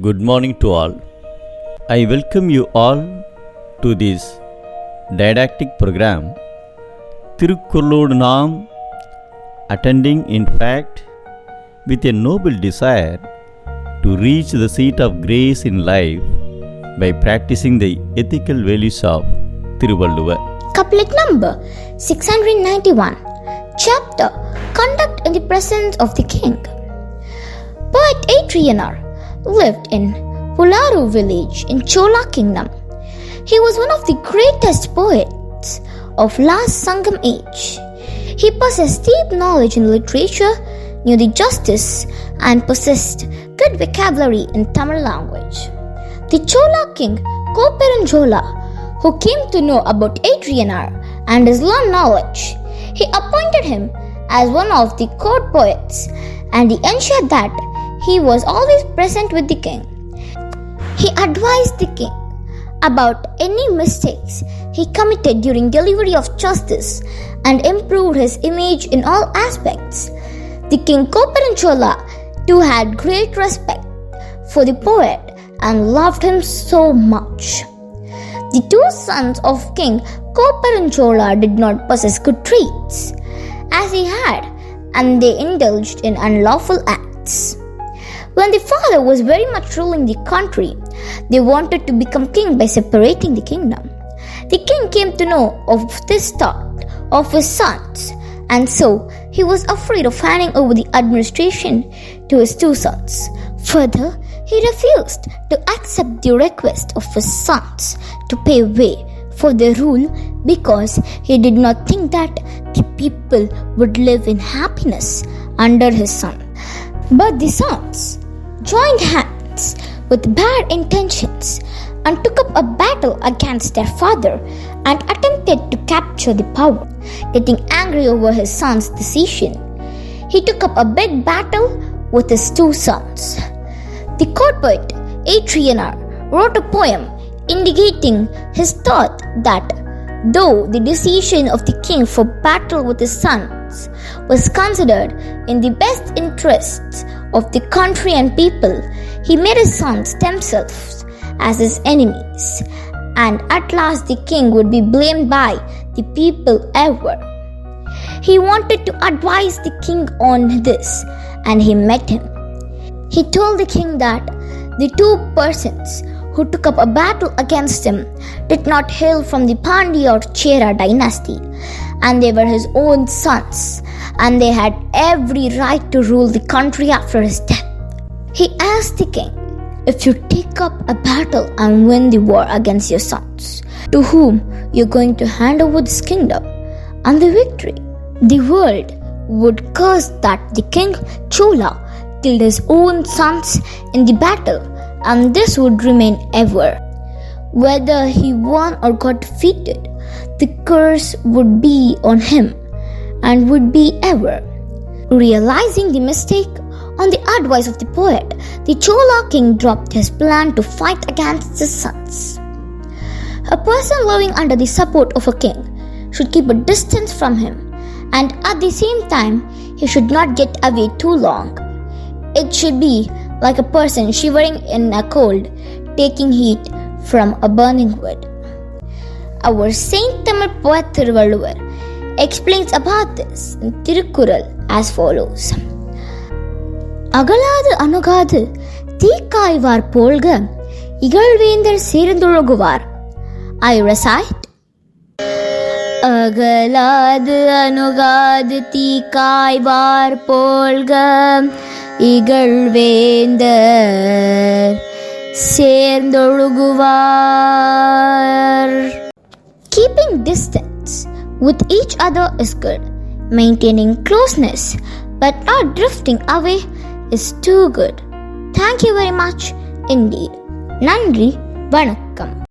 Good morning to all. I welcome you all to this didactic program, Thirukkuralodu Naam, attending in fact with a noble desire to reach the seat of grace in life by practicing the ethical values of Thiruvalluvvar. Couplet number 691. Chapter Conduct in the Presence of the King. Poet Adrianar lived in Pularu village in Chola kingdom. He was one of the greatest poets of last Sangam age. He possessed deep knowledge in literature, knew the justice, and possessed good vocabulary in Tamil language. The Chola king Couplet, who came to know about Adrianar and his learned knowledge, he appointed him as one of the court poets, and he ensured that he was always present with the king. He advised the king about any mistakes he committed during delivery of justice and improved his image in all aspects. The king Couplet too had great respect for the poet and loved him so much. The two sons of King Couplet did not possess good traits, as he had, and they indulged in unlawful acts. When the father was very much ruling the country, they wanted to become king by separating the kingdom. The king came to know of this thought of his sons, and so he was afraid of handing over the administration to his two sons. Further, he refused to accept the request of his sons to pay way for their rule because he did not think that the people would live in happiness under his son. But the sons joined hands with bad intentions and took up a battle against their father and attempted to capture the power. Getting angry over his son's decision, he took up a big battle with his two sons. The court poet Adrianar wrote a poem indicating his thought that though the decision of the king for battle with his sons was considered in the best interests of the country and people, he made his sons themselves as his enemies, and at last the king would be blamed by the people ever. He wanted to advise the king on this, and he met him. He told the king that the two persons who took up a battle against him did not hail from the Pandya or Chera dynasty, and they were his own sons, and they had every right to rule the country after his death. He asked the king, if you take up a battle and win the war against your sons, to whom you are going to hand over this kingdom and the victory? The world would curse that the king Chola killed his own sons in the battle, and this would remain ever. Whether he won or got defeated, the curse would be on him and would be ever. Realizing the mistake, on the advice of the poet, the Chola king dropped his plan to fight against his sons. A person living under the support of a king should keep a distance from him, and at the same time, he should not get away too long. It should be like a person shivering in a cold, taking heat from a burning wood. Our Saint Tamil poet Thiruvalluvvar explains about this in Thirukkural as follows. அகலாது அணுகாது தீக்காய்வார் போல்க இகழ்வேந்தர் சேர்ந்தொழுகுவார். I recite. அகலாது அணுகாது தீக்காய்வார் போல்க இகழ்வேந்தர் சேர்ந்தொழுகுவார். Keeping distance with each other is good. Maintaining closeness but not drifting away is too good. Thank you very much indeed. Nandri, Vanakkam.